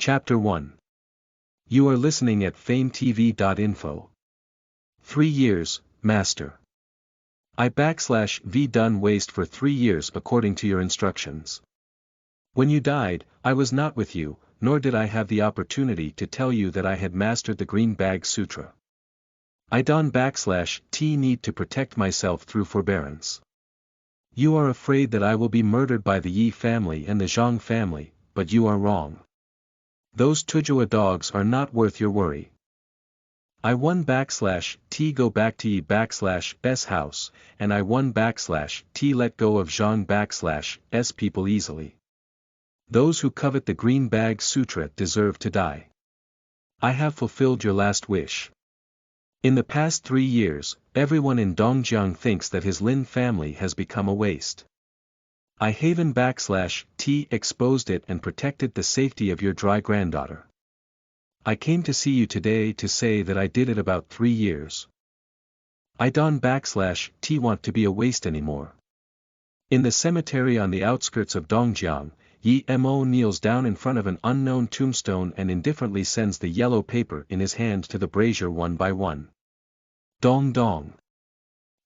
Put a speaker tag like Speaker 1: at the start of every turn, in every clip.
Speaker 1: Chapter 1. You are listening at FameTV.info. 3 years, Master. I/V done waste for 3 years according to your instructions. When you died, I was not with you, nor did I have the opportunity to tell you that I had mastered the Green Bag Sutra. I don/T need to protect myself through forbearance. You are afraid that I will be murdered by the Yi family and the Zhang family, but you are wrong. Those Tujua dogs are not worth your worry. I won/T go back to Yi/S house, and I won/T let go of Zhang/S people easily. Those who covet the Green Bag Sutra deserve to die. I have fulfilled your last wish. In the past 3 years, everyone in Dongjiang thinks that his Lin family has become a waste. I Haven/T exposed it and protected the safety of your dry granddaughter. I came to see you today to say that I did it about 3 years. I don/T want to be a waste anymore. In the cemetery on the outskirts of Dongjiang, Yi Mo kneels down in front of an unknown tombstone and indifferently sends the yellow paper in his hand to the brazier one by one. Dong dong.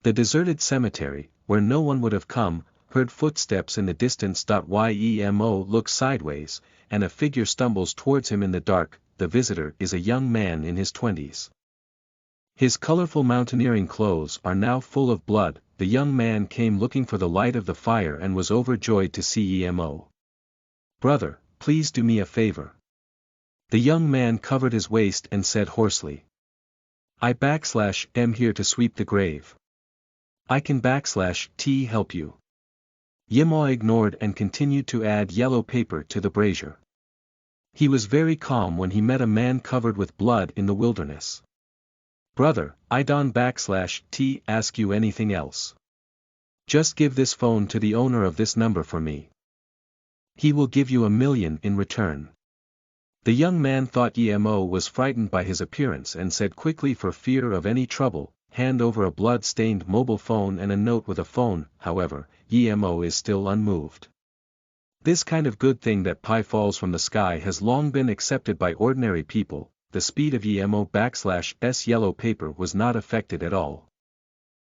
Speaker 1: The deserted cemetery, where no one would have come, heard footsteps in the distance. Yemo looks sideways, and a figure stumbles towards him in the dark. The visitor is a young man in his 20s. His colorful mountaineering clothes are now full of blood. The young man came looking for the light of the fire and was overjoyed to see Yemo. Brother, please do me a favor. The young man covered his waist and said hoarsely. I/am here to sweep the grave. I can/T help you. Yemo ignored and continued to add yellow paper to the brazier. He was very calm when he met a man covered with blood in the wilderness. Brother, I don/T ask you anything else. Just give this phone to the owner of this number for me. He will give you $1 million in return. The young man thought Yemo was frightened by his appearance and said quickly, for fear of any trouble, hand over a blood-stained mobile phone and a note with a phone. However, Yemo is still unmoved. This kind of good thing that pie falls from the sky has long been accepted by ordinary people. The speed of Yemo/S yellow paper was not affected at all.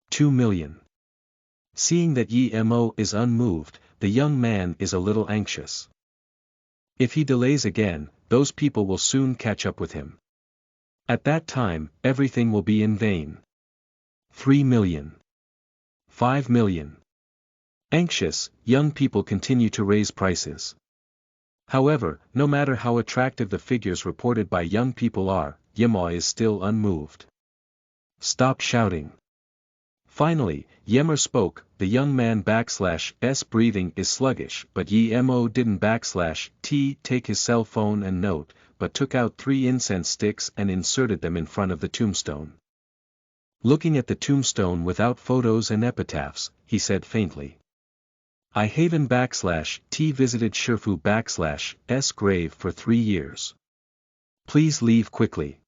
Speaker 1: 2 million. Seeing that Yemo is unmoved, the young man is a little anxious. If he delays again, those people will soon catch up with him. At that time, everything will be in vain. 3 million. 5 million. Anxious, young people continue to raise prices. However, no matter how attractive the figures reported by young people are, Yemo is still unmoved. Stop shouting. Finally, Yemo spoke. The young man/S breathing is sluggish, but Yemo didn't/T take his cell phone and note, but took out 3 incense sticks and inserted them in front of the tombstone. Looking at the tombstone without photos and epitaphs, he said faintly. I Haven/T visited Shifu/S grave for 3 years. Please leave quickly.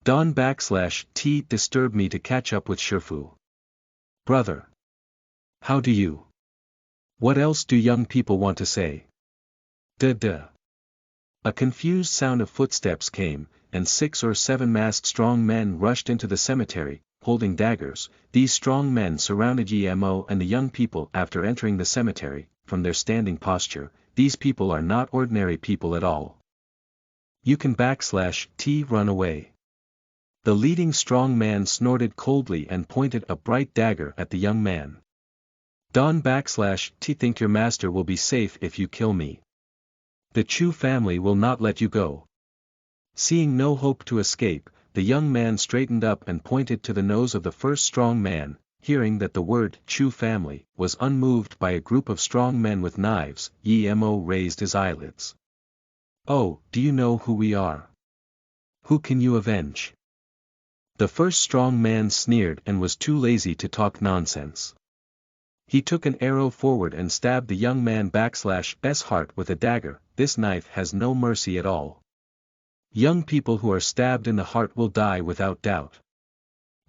Speaker 1: Don/T disturbed me to catch up with Shifu. Brother. How do you? What else do young people want to say? Duh. A confused sound of footsteps came, and 6 or 7 masked strong men rushed into the cemetery, holding daggers. These strong men surrounded Yemo and the young people. After entering the cemetery, from their standing posture, these people are not ordinary people at all. You can/T run away. The leading strong man snorted coldly and pointed a bright dagger at the young man. Don/T think your master will be safe if you kill me. The Chu family will not let you go. Seeing no hope to escape, the young man straightened up and pointed to the nose of the first strong man. Hearing that the word Chu family was unmoved by a group of strong men with knives, Yemo raised his eyelids. Oh, do you know who we are? Who can you avenge? The first strong man sneered and was too lazy to talk nonsense. He took an arrow forward and stabbed the young man/S heart with a dagger. This knife has no mercy at all. Young people who are stabbed in the heart will die without doubt.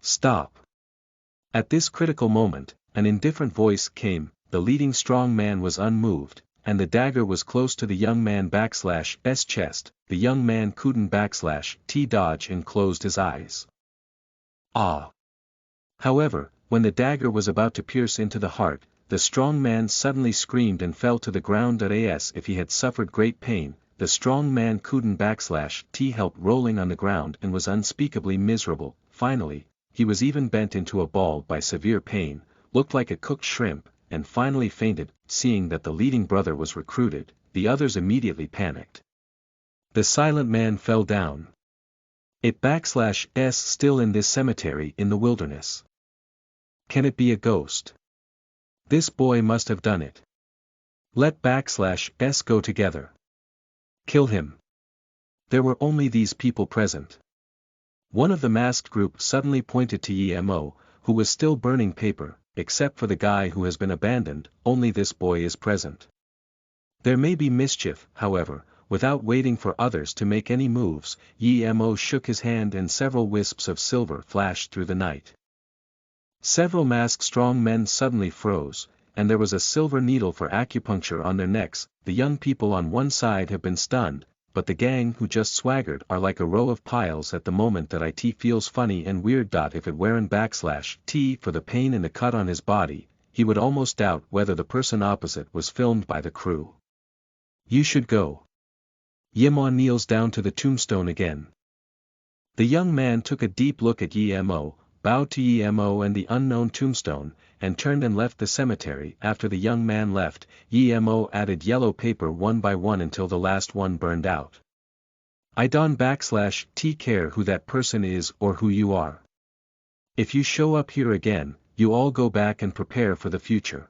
Speaker 1: Stop. At this critical moment, an indifferent voice came. The leading strong man was unmoved, and the dagger was close to the young man /s chest. The young man couldn't /t dodge and closed his eyes. Ah! However, when the dagger was about to pierce into the heart, the strong man suddenly screamed and fell to the ground. As if he had suffered great pain, the strong man couldn't /t help rolling on the ground and was unspeakably miserable. Finally, he was even bent into a ball by severe pain, looked like a cooked shrimp, and finally fainted. Seeing that the leading brother was recruited, the others immediately panicked. The silent man fell down. It /s still in this cemetery in the wilderness. Can it be a ghost? This boy must have done it. Let /s go together. Kill him. There were only these people present. One of the masked group suddenly pointed to Emo, who was still burning paper. Except for the guy who has been abandoned, only this boy is present. There may be mischief, however. Without waiting for others to make any moves, Emo shook his hand and several wisps of silver flashed through the night. Several masked strong men suddenly froze, and there was a silver needle for acupuncture on their necks. The young people on one side have been stunned, but the gang who just swaggered are like a row of piles at the moment that it feels funny and weird. If it weren't /t for the pain in the cut on his body, he would almost doubt whether the person opposite was filmed by the crew. You should go. Emo kneels down to the tombstone again. The young man took a deep look at Emo, bowed to Emo and the unknown tombstone, and turned and left the cemetery. After the young man left, Emo added yellow paper one by one until the last one burned out. I don't /t care who that person is or who you are. If you show up here again, you all go back and prepare for the future.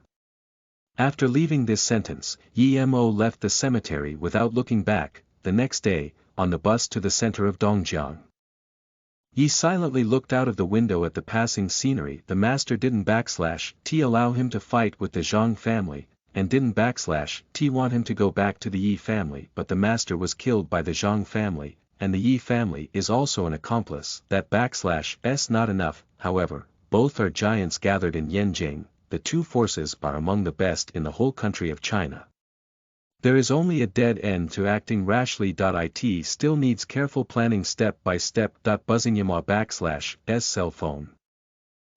Speaker 1: After leaving this sentence, Emo left the cemetery without looking back. The next day, on the bus to the center of Dongjiang, Yi silently looked out of the window at the passing scenery. The master didn't /t allow him to fight with the Zhang family, and didn't /t want him to go back to the Yi family, but the master was killed by the Zhang family, and the Yi family is also an accomplice. That /s not enough, however, both are giants gathered in Yanjing. The two forces are among the best in the whole country of China. There is only a dead end to acting rashly. It still needs careful planning step by step. Buzzing Emo /s cell phone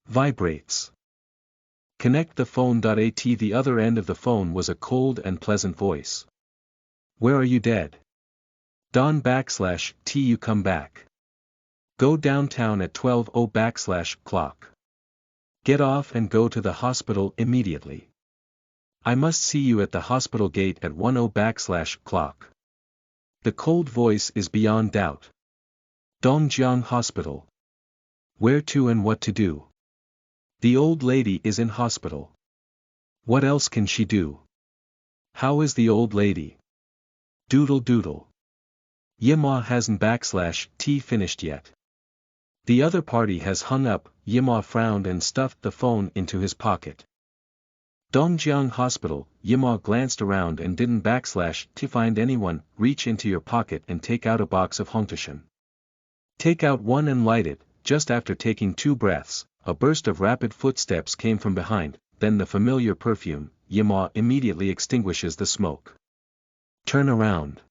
Speaker 1: vibrates. Connect the phone. At the other end of the phone was a cold and pleasant voice. Where are you dead? Don /t you come back. Go downtown at 12:00 clock. Get off and go to the hospital immediately. I must see you at the hospital gate at 10:00 clock. The cold voice is beyond doubt. Dongjiang Hospital. Where to and what to do? The old lady is in hospital. What else can she do? How is the old lady? Doodle doodle. Emo hasn't /t finished yet. The other party has hung up. Emo frowned and stuffed the phone into his pocket. Dongjiang Hospital. Emo glanced around and didn't /t find anyone. Reach into your pocket and take out a box of Hongtashan. Take out one and light it. Just after taking 2 breaths, a burst of rapid footsteps came from behind, then the familiar perfume. Emo immediately extinguishes the smoke. Turn around.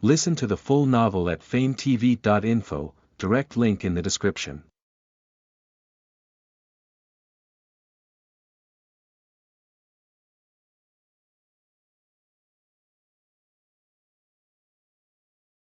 Speaker 1: Listen to the full novel at FameTV.info, direct link in the description.